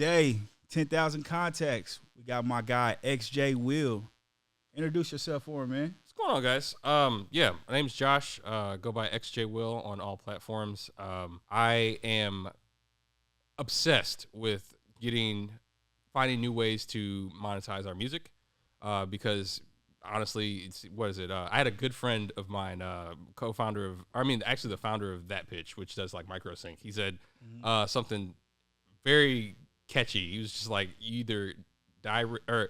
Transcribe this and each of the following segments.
today, 10,000 contacts. We got my guy XJ Will. Introduce yourself for him, man. What's going on, guys? Yeah, my name's Josh. Go by XJ Will on all platforms. I am obsessed with finding new ways to monetize our music, because honestly, I had a good friend of mine, actually the founder of That Pitch, which does like microsync. He said something very catchy. He was just like, you either die or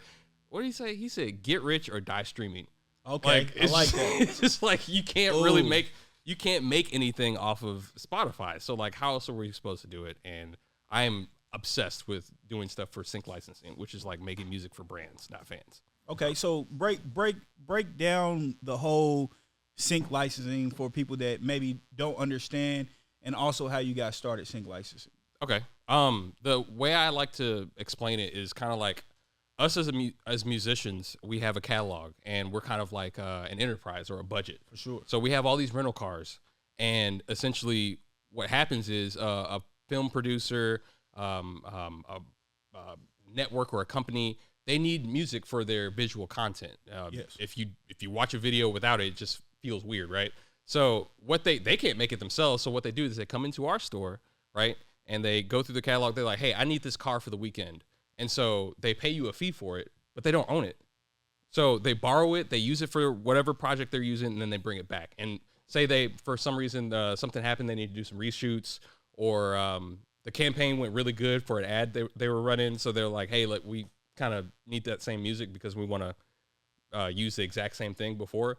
what did he say? He said, "Get rich or die streaming." Okay, I like that. It's just like you can't really make anything off of Spotify. So like, how else are we supposed to do it? And I am obsessed with doing stuff for sync licensing, which is like making music for brands, not fans. Okay, so break down the whole sync licensing for people that maybe don't understand, and also how you got started sync licensing. Okay. The way I like to explain it is kind of like us as musicians, we have a catalog, and we're kind of like an enterprise or a budget. For sure. So we have all these rental cars, and essentially what happens is a film producer, a network or a company, they need music for their visual content. Yes. If you watch a video without it, it just feels weird, right? So what they can't make it themselves. So what they do is they come into our store, right? And they go through the catalog. They're like, hey, I need this car for the weekend. And so they pay you a fee for it, but they don't own it. So they borrow it, they use it for whatever project they're using, and then they bring it back. And say they, for some reason, something happened, they need to do some reshoots, or the campaign went really good for an ad they were running. So they're like, hey, we kind of need that same music because we want to use the exact same thing before.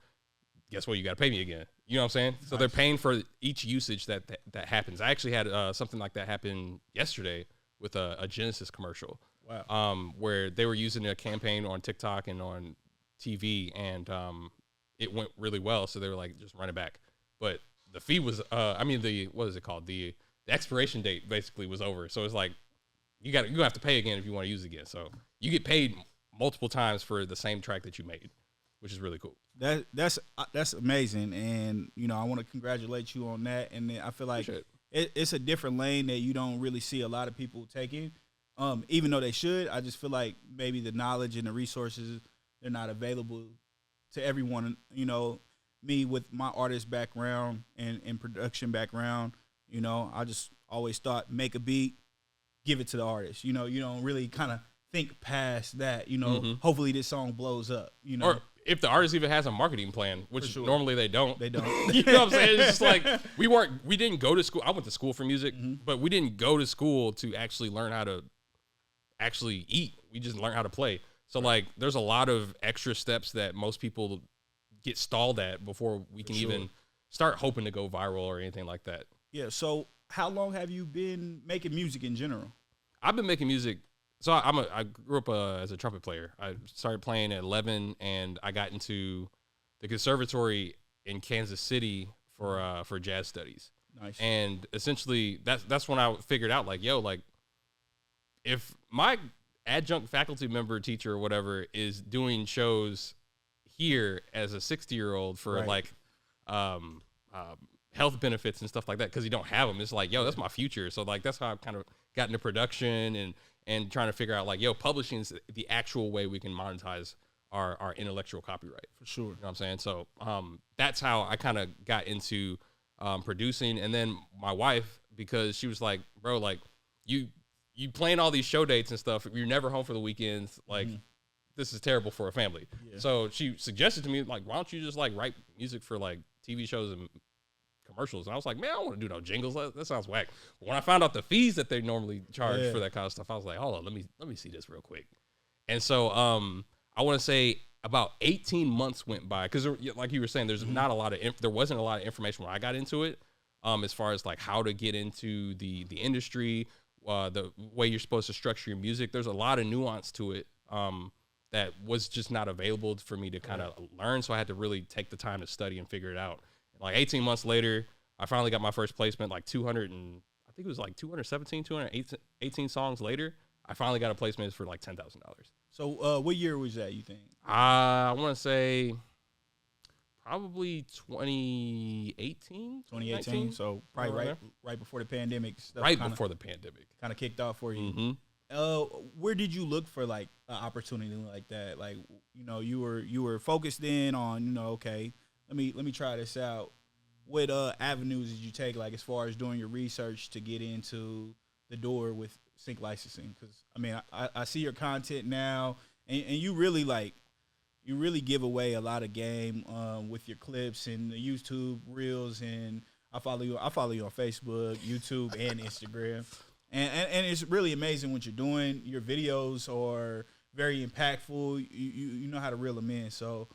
Guess what? You got to pay me again. You know what I'm saying? So they're paying for each usage that happens. I actually had something like that happen yesterday with a Genesis commercial. Wow. Where they were using a campaign on TikTok and on TV, and it went really well. So they were like, just run it back. But the fee was, what is it called? The expiration date basically was over. So it's like, you have to pay again if you want to use it again. So you get paid multiple times for the same track that you made, which is really cool. That's amazing, and I want to congratulate you on that. And I feel like it's a different lane that you don't really see a lot of people taking. Even though they should, I just feel like maybe the knowledge and the resources, they're not available to everyone. Me with my artist background and production background, I just always thought, make a beat, give it to the artist. You don't really kind of think past that. Hopefully this song blows up. Or if the artist even has a marketing plan, which normally they don't. They don't. You know what I'm saying? It's just like we didn't go to school. I went to school for music, but we didn't go to school to actually learn how to actually eat. We just learn how to play. So like there's a lot of extra steps that most people get stalled at before we can even start hoping to go viral or anything like that. Yeah. So how long have you been making music in general? I've been making music. So I grew up as a trumpet player. I started playing at 11, and I got into the conservatory in Kansas City for jazz studies. Nice. And essentially that's when I figured out like, if my adjunct faculty member, teacher, or whatever is doing shows here as a 60-year-old for health benefits and stuff like that, because you don't have them, it's like, that's my future. So like that's how I kind of got into production and trying to figure out like, publishing is the actual way we can monetize our intellectual copyright. For sure. You know what I'm saying? So that's how I kind of got into producing. And then my wife, because she was like, bro, like you playing all these show dates and stuff, you're never home for the weekends, like this is terrible for a family. So she suggested to me, like, why don't you just like write music for like TV shows and commercials? And I was like, man, I don't want to do no jingles, that sounds whack. But when I found out the fees that they normally charge for that kind of stuff, I was like, hold on, let me see this real quick. And so I want to say about 18 months went by, because like you were saying, there's not a lot of there wasn't a lot of information when I got into it, as far as like how to get into the industry, the way you're supposed to structure your music. There's a lot of nuance to it that was just not available for me to kind of learn. So I had to really take the time to study and figure it out. Like 18 months later, I finally got my first placement, like 218 songs later. I finally got a placement for like $10,000. So what year was that, you think? I want to say probably 2018. 2018, so probably right before the pandemic stuff. Before the pandemic. Kind of kicked off for you. Mm-hmm. where did you look for like an opportunity like that? Like, you were focused in on, okay, let me try this out. What avenues did you take, like as far as doing your research to get into the door with sync licensing? Because I mean, I see your content now, and you really give away a lot of game with your clips and the YouTube reels, and I follow you on Facebook, YouTube, and Instagram. And it's really amazing what you're doing. Your videos are very impactful. You know how to reel them in. So,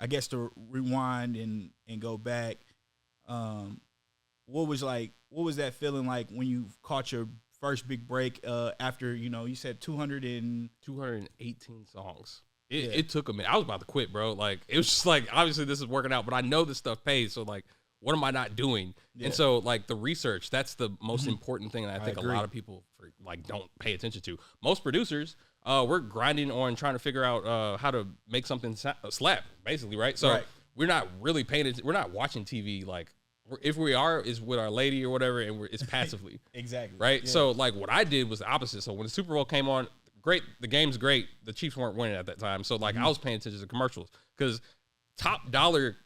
I guess to rewind and go back, what was that feeling like when you caught your first big break after, you said 218 songs. It took a minute. I was about to quit, bro. Like, it was just like, obviously this is working out, but I know this stuff pays. So like, what am I not doing? Yeah. And so like the research, that's the most important thing that I think a lot of people don't pay attention to. Most producers, we're grinding on trying to figure out how to make something slap, basically, right? So we're not really paying attention. We're not watching TV. Like, if we are, is with our lady or whatever, and it's passively. Exactly. Right? Yeah. So like what I did was the opposite. So when the Super Bowl came on, great, the game's great. The Chiefs weren't winning at that time. So like I was paying attention to commercials because top dollar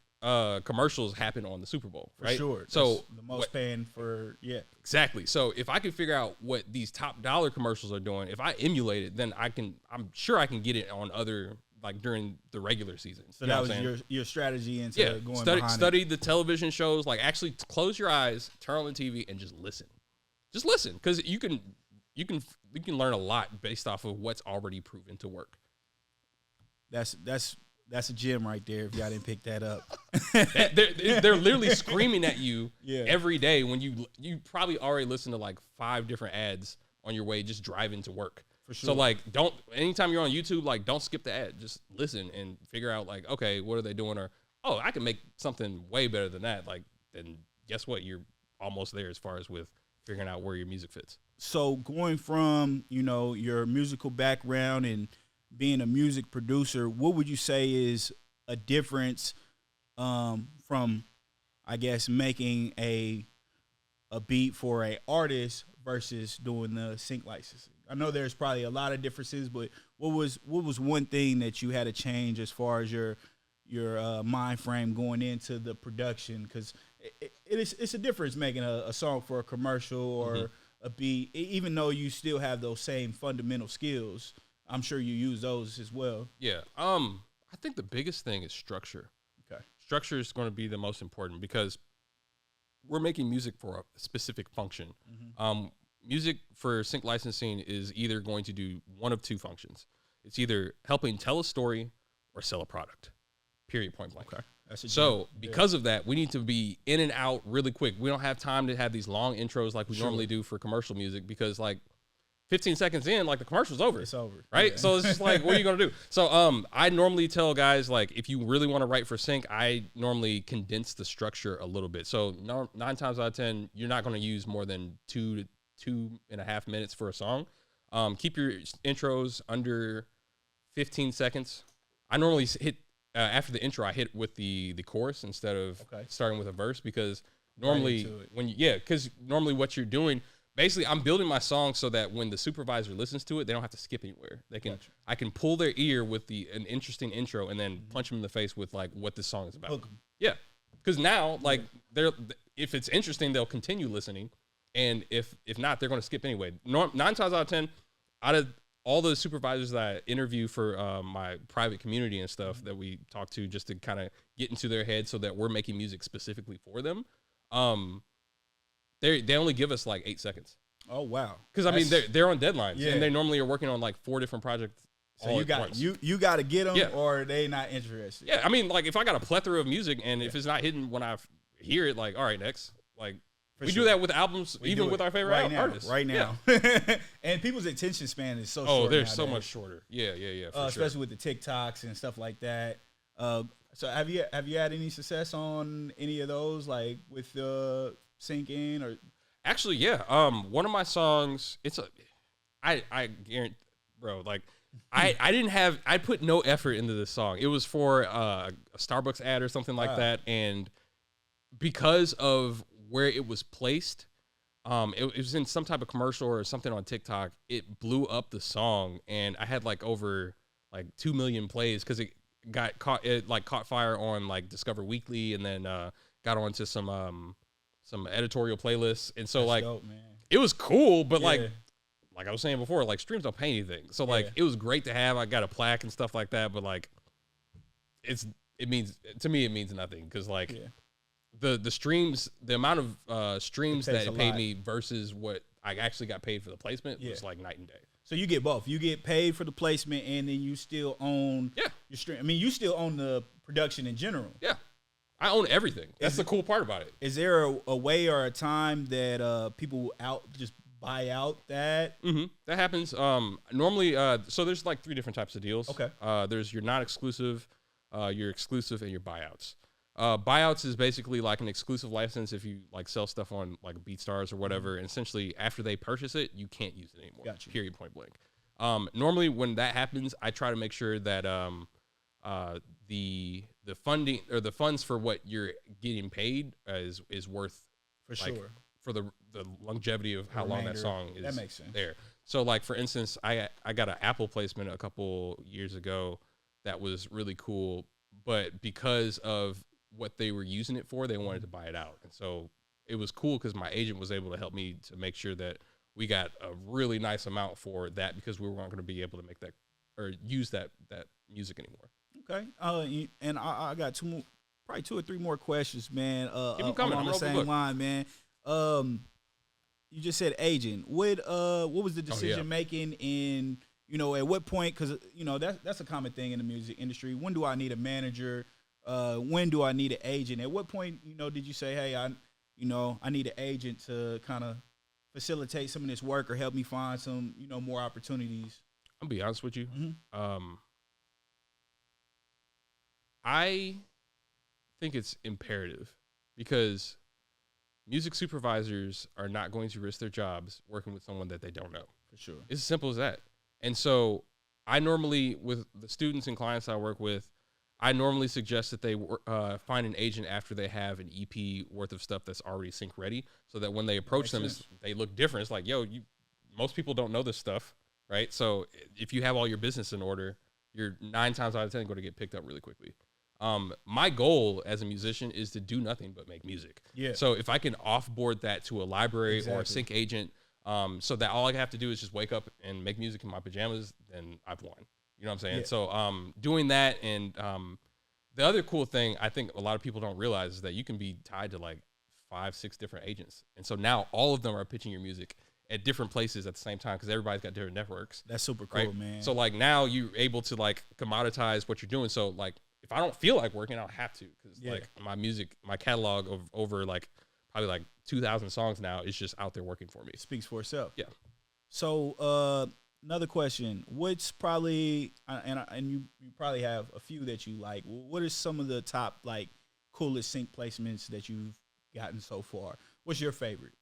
commercials happen on the Super Bowl, right? For sure. So that's the most paying for, exactly. So if I could figure out what these top dollar commercials are doing, if I emulate it, then I'm sure I can get it on other, like during the regular season. So that was your strategy into going study the television shows, like actually close your eyes, turn on the TV, and just listen. Just listen, because you can learn a lot based off of what's already proven to work. That's a gem right there. If y'all didn't pick that up, they're literally screaming at you every day when you probably already listen to like 5 different ads on your way just driving to work. For sure. So like, anytime you're on YouTube, like don't skip the ad. Just listen and figure out like, okay, what are they doing? Or, oh, I can make something way better than that. Like, then guess what? You're almost there as far as with figuring out where your music fits. So going from, your musical background and being a music producer, what would you say is a difference from, I guess, making a beat for a artist versus doing the sync licensing? I know there's probably a lot of differences, but what was one thing that you had to change as far as your mind frame going into the production? Because it's a difference making a song for a commercial or a beat, even though you still have those same fundamental skills. I'm sure you use those as well. Yeah. I think the biggest thing is structure. Okay. Structure is going to be the most important because we're making music for a specific function. Music for sync licensing is either going to do one of 2 functions. It's either helping tell a story or sell a product. Period, point blank. Okay. So because of that, we need to be in and out really quick. We don't have time to have these long intros like we normally do for commercial music because like 15 seconds in, like the commercial's over. It's over. Right? Yeah. So it's just like, what are you going to do? So I normally tell guys, like, if you really want to write for sync, I normally condense the structure a little bit. So 9 times out of 10, you're not going to use more than 2 to 2.5 minutes for a song. Keep your intros under 15 seconds. I normally hit, after the intro, I hit with the chorus instead of starting with a verse because normally because normally what you're doing, basically, I'm building my song so that when the supervisor listens to it, they don't have to skip anywhere. They can, I can pull their ear with an interesting intro and then punch them in the face with like what this song is about. Yeah, because now like if it's interesting, they'll continue listening, and if not, they're going to skip anyway. 9 times out of 10, out of all the supervisors that I interview for my private community and stuff that we talk to, just to kind of get into their head so that we're making music specifically for them. They only give us like 8 seconds. Oh wow! Because I mean they're on deadlines and they normally are working on like 4 different projects. So you got to get them or they not interested. Yeah, I mean like if I got a plethora of music and if it's not hitting when I hear it, like all right next, like we do that with albums, even with our favorite artists right now. Yeah. And people's attention span is so short. Oh, they're so much shorter. Yeah. Especially with the TikToks and stuff like that. So have you had any success on any of those, like with sync in or? Actually, yeah. One of my songs, I guarantee, bro, like I put no effort into this song. It was for a Starbucks ad or something like that, and because of where it was placed, it was in some type of commercial or something on TikTok. It blew up the song, and I had like over like 2 million plays because it caught fire on like Discover Weekly, and then got onto some editorial playlists, and so That's dope, man. it was cool, but like I was saying before, like streams don't pay anything, so like it was great to have. I got a plaque and stuff like that, but like it means to me it means nothing because like. The streams, the amount of streams that it paid me versus what I actually got paid for the placement was like night and day. So you get both. You get paid for the placement, and then you still own your stream. I mean, you still own the production in general. Yeah, I own everything. That's the cool part about it. Is there a way or a time that people just buy out that? Mm-hmm. That happens. Normally, so there's like 3 different types of deals. Okay. There's your non-exclusive, your exclusive, and your buyouts. Buyouts is basically like an exclusive license if you like sell stuff on like BeatStars or whatever, and essentially after they purchase it, you can't use it anymore. Gotcha. Period, point blank. Normally when that happens, I try to make sure that the funding or the funds for what you're getting paid is worth For like, sure. for the longevity of how long that song is that makes sense. there. So like for instance, I got an Apple placement a couple years ago that was really cool, but because of what they were using it for, they wanted to buy it out. And so it was cool because my agent was able to help me to make sure that we got a really nice amount for that because we weren't going to be able to make that or use that music anymore. Okay. And I got probably 2 or 3 more questions, man. Keep them coming. On the same line, man. You just said agent. What was the decision making in, at what point? Because, that's a common thing in the music industry. When do I need a manager? When do I need an agent? At what point, did you say, hey, I need an agent to kind of facilitate some of this work or help me find some, more opportunities? I'll be honest with you. Mm-hmm. I think it's imperative because music supervisors are not going to risk their jobs working with someone that they don't know. For sure. It's as simple as that. And so I normally, with the students and clients I work with, I normally suggest that they find an agent after they have an EP worth of stuff that's already sync ready, so that when they approach them, they look different. It's like, most people don't know this stuff, right? So if you have all your business in order, you're 9 times out of 10 going to get picked up really quickly. My goal as a musician is to do nothing but make music. Yeah. So if I can offboard that to a library or a sync agent, so that all I have to do is just wake up and make music in my pajamas, then I've won. You know what I'm saying? Yeah. So doing that, and the other cool thing I think a lot of people don't realize is that you can be tied to like 5, 6 different agents. And so now all of them are pitching your music at different places at the same time because everybody's got different networks. That's super cool, right? Man. So like now you're able to like commoditize what you're doing. So like if I don't feel like working, I don't have to because like my music, my catalog of over like probably like 2,000 songs now is just out there working for me. It speaks for itself. Yeah. So another question: what's probably and you probably have a few that you like. What are some of the top like coolest sync placements that you've gotten so far? What's your favorite?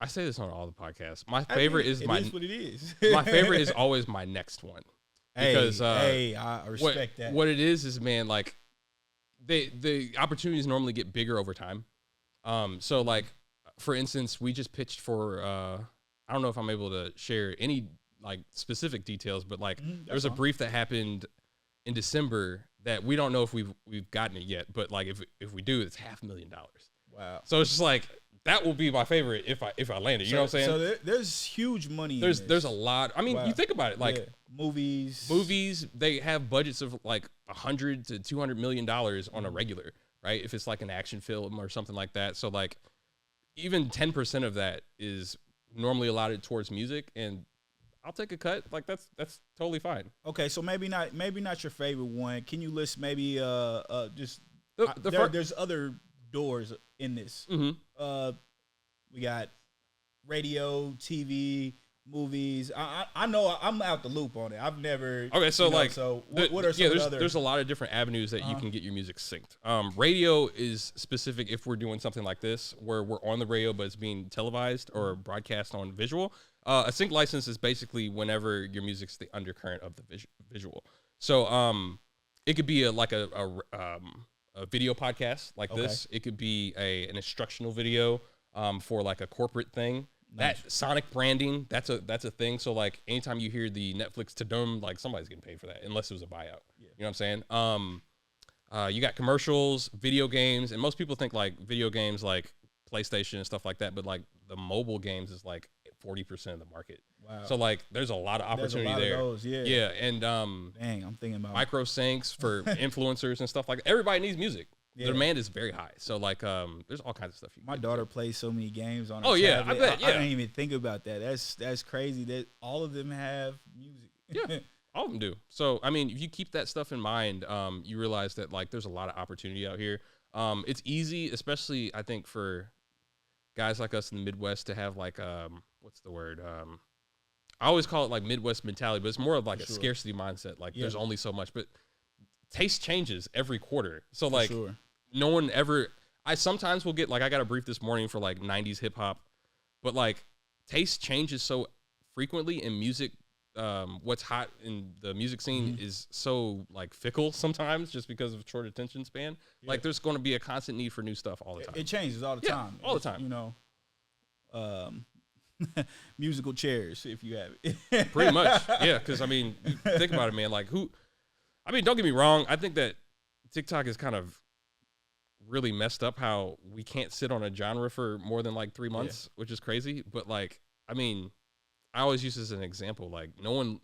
I say this on all the podcasts. My favorite is what it is. My favorite is always my next one because I respect that. What it is man, like the opportunities normally get bigger over time. So like for instance, we just pitched for I don't know if I'm able to share any like specific details, but like there's a brief that happened in December that we don't know if we've gotten it yet, but like if we do, it's $500,000. Wow. So it's just like that will be my favorite if I land it. You know what I'm saying? So there's huge money. There's a lot. I mean, you think about it, like movies. They have budgets of like $100 to $200 million on a regular, right? If it's like an action film or something like that. So like even 10% of that is normally allotted towards music, and I'll take a cut. Like that's totally fine. Okay, so maybe not your favorite one. Can you list maybe just there's other doors in this. Mm-hmm. We got radio, TV, movies. I know I'm out the loop on it. I've never. Okay, so what are some other? There's a lot of different avenues that you can get your music synced. Radio is specific if we're doing something like this where we're on the radio but it's being televised or broadcast on visual. A sync license is basically whenever your music's the undercurrent of the visual. So it could be a video podcast like this. It could be an instructional video. for like a corporate thing. Nice. That Sonic branding, that's a thing. So like anytime you hear the Netflix Tadum, like somebody's getting paid for that, unless it was a buyout. Yeah. You know what I'm saying? You got commercials, video games, and most people think like video games like PlayStation and stuff like that, but like the mobile games is like 40% of the market. Wow. So like there's a lot of opportunity there. Of those, yeah. Yeah. And dang, I'm thinking about micro syncs for influencers and stuff like that. Everybody needs music. Yeah. The demand is very high. So like there's all kinds of stuff. My daughter plays so many games on her tablet. I bet. Yeah. I didn't even think about that. That's crazy that all of them have music. Yeah. All of them do. So I mean, if you keep that stuff in mind, you realize that like there's a lot of opportunity out here. It's easy, especially I think for guys like us in the Midwest to have like what's the word? I always call it like Midwest mentality, but it's more of like a scarcity mindset. Like there's only so much, but taste changes every quarter. So like no one ever, I sometimes will get like, I got a brief this morning for like 90s hip hop, but like taste changes so frequently in music. What's hot in the music scene is so like fickle sometimes just because of short attention span. Yeah. Like there's going to be a constant need for new stuff all the time. It changes all the time. All the time. You know, musical chairs if you have it. Pretty much. Yeah. Cause I mean, think about it, man. Like don't get me wrong. I think that TikTok is kind of really messed up how we can't sit on a genre for more than like 3 months, which is crazy. But like, I mean, I always use this as an example. Like, no one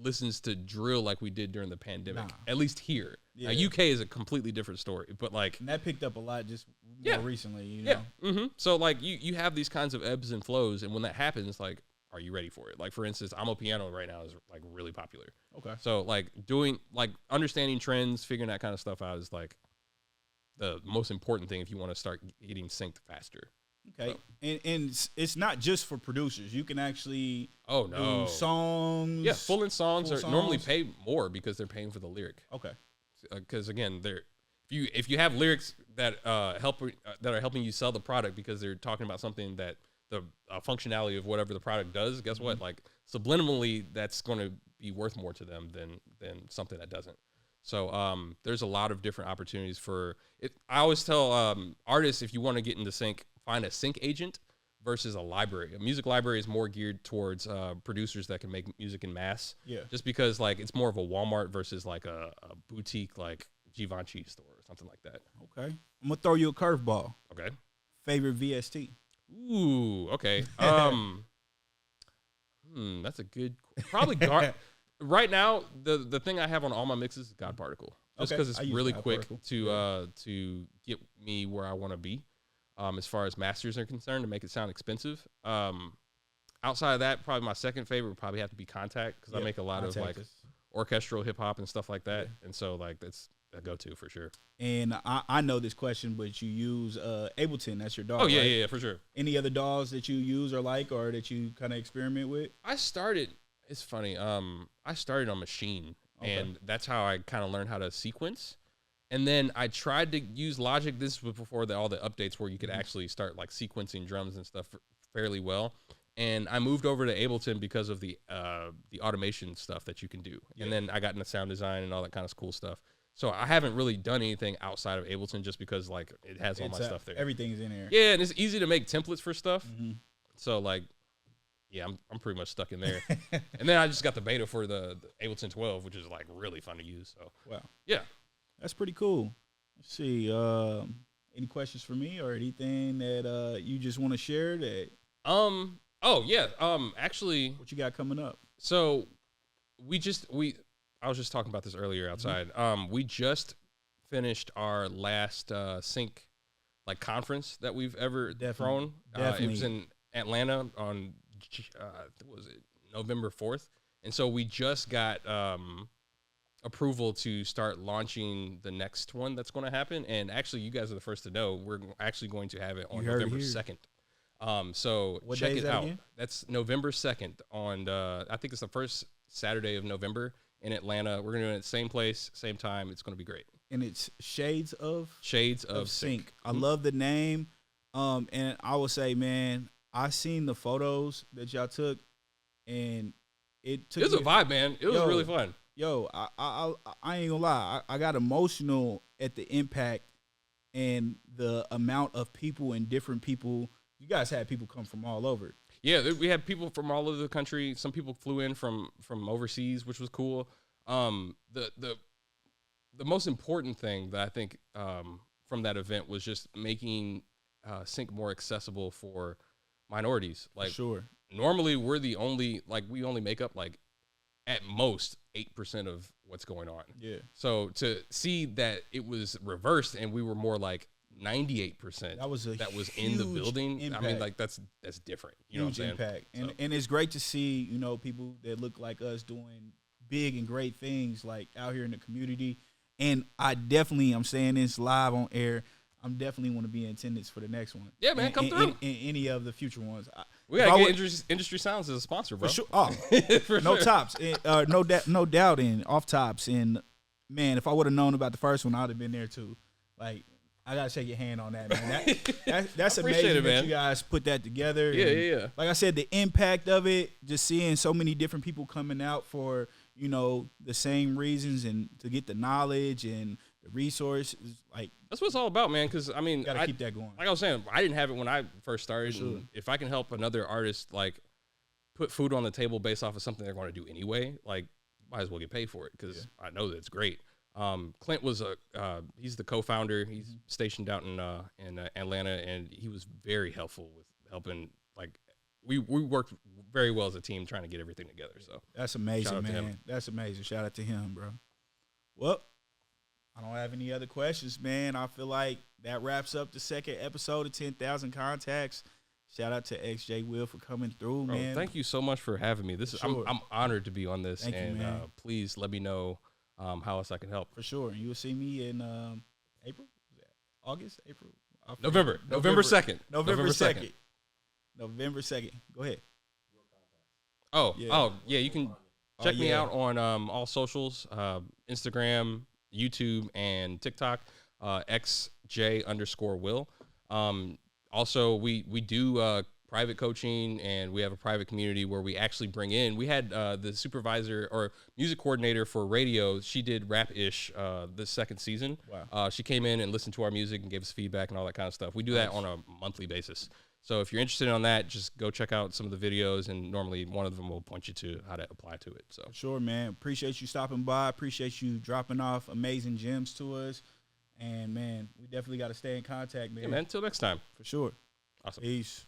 listens to drill like we did during the pandemic, at least here. Yeah. Now, UK is a completely different story, but like... And that picked up a lot just more recently, you know? Yeah. Mm-hmm. So, like, you have these kinds of ebbs and flows, and when that happens, like, are you ready for it? Like, for instance, I'm a Piano right now is, like, really popular. Okay. So, like, understanding trends, figuring that kind of stuff out is, like, the most important thing if you want to start getting synced faster. Okay, so. And it's not just for producers. You can actually do songs. Yeah, full songs normally pay more because they're paying for the lyric. Okay, because again, if you have lyrics that are helping you sell the product because they're talking about something that the functionality of whatever the product does. Guess what? Like subliminally, that's going to be worth more to them than something that doesn't. So there's a lot of different opportunities for it. I always tell artists if you want to get into sync, find a sync agent versus a library. A music library is more geared towards producers that can make music in mass. Yeah. Just because like it's more of a Walmart versus like a boutique like Givenchy store or something like that. Okay. I'm gonna throw you a curveball. Okay. Favorite VST. Ooh. Okay. That's a good. Probably right now the thing I have on all my mixes is God Particle. Just because it's really quick to get me where I want to be. As far as masters are concerned, to make it sound expensive. Outside of that, probably my second favorite would probably have to be Contact because I make a lot of like orchestral hip hop and stuff like that, and so like that's a go-to for sure. And I know this question, but you use Ableton. That's your DAW. Oh yeah, right? yeah, for sure. Any other DAWs that you use or like, or that you kind of experiment with? It's funny. I started on Machine, and that's how I kind of learned how to sequence. And then I tried to use Logic. This was before all the updates where you could actually start like sequencing drums and stuff fairly well. And I moved over to Ableton because of the automation stuff that you can do. Yeah. And then I got into sound design and all that kind of cool stuff. So I haven't really done anything outside of Ableton just because like it has all my stuff there. Everything's in there. Yeah, and it's easy to make templates for stuff. Mm-hmm. So like, yeah, I'm pretty much stuck in there. And then I just got the beta for the Ableton 12, which is like really fun to use. So wow, yeah. That's pretty cool. Let's see. Any questions for me or anything that you just want to share? That actually, what you got coming up? So I was just talking about this earlier outside. Mm-hmm. We just finished our last sync like conference that we've ever thrown. It was in Atlanta on what was it, November 4th, and so we just got approval to start launching the next one that's going to happen. And actually, you guys are the first to know. We're actually going to have it on November 2nd. So what check it out. Again? That's November 2nd on, I think it's the first Saturday of November in Atlanta. We're going to do it at the same place, same time. It's going to be great. And it's Shades of Sync. I love the name. And I will say, man, I seen the photos that y'all took, and it was a vibe, man. It was really fun. Yo, I ain't gonna lie. I got emotional at the impact and the amount of people and different people you guys had people come from all over. Yeah, we had people from all over the country. Some people flew in from overseas, which was cool. The most important thing that I think from that event was just making sync more accessible for minorities. Like, sure. Normally we're the only, like, we only make up like at most 8% of what's going on. Yeah. So to see that it was reversed and we were more like 98% that was in the building. Impact. I mean, like that's different. You know what I'm saying? Impact. And it's great to see, you know, people that look like us doing big and great things like out here in the community. And I'm saying this live on air, I'm definitely want to be in attendance for the next one. Yeah, man, come through. In any of the future ones. We gotta get Industry Sounds as a sponsor, bro. For sure. Oh, for no sure. Tops, no doubt, and off tops. And man, if I would have known about the first one, I'd have been there too. Like, I gotta shake your hand on that, man. That's amazing that you guys put that together. Yeah. Like I said, the impact of it, just seeing so many different people coming out for, you know, the same reasons and to get the knowledge and the resources, like that's what it's all about, man. Because I mean, gotta keep that going. Like I was saying, I didn't have it when I first started. Sure. And if I can help another artist like put food on the table based off of something they're going to do anyway, like might as well get paid for it because I know that it's great. Clint was he's the co-founder. He's stationed out in Atlanta, and he was very helpful with helping. Like we worked very well as a team trying to get everything together. So that's amazing, man. That's amazing. Shout out to him, bro. Well, I don't have any other questions, man. I feel like that wraps up the second episode of 10,000 Contacts. Shout out to XJ Will for coming through, bro, man. Thank you so much for having me. I'm honored to be on this. Thank you, man. Please let me know how else I can help. For sure. And you will see me in April? August? April? November 2nd. November 2nd. November 2nd. Go ahead. Oh, yeah. You can check me out on all socials, Instagram, YouTube, and TikTok, XJ_Will. Also, we do private coaching, and we have a private community where we actually bring in. We had the supervisor or music coordinator for radio. She did Rap-ish this second season. Wow. She came in and listened to our music and gave us feedback and all that kind of stuff. We do that on a monthly basis. So if you're interested in that, just go check out some of the videos, and normally one of them will point you to how to apply to it. So sure, man. Appreciate you stopping by. Appreciate you dropping off amazing gems to us. And, man, we definitely got to stay in contact, man. Yeah, man. Until next time. For sure. Awesome. Peace.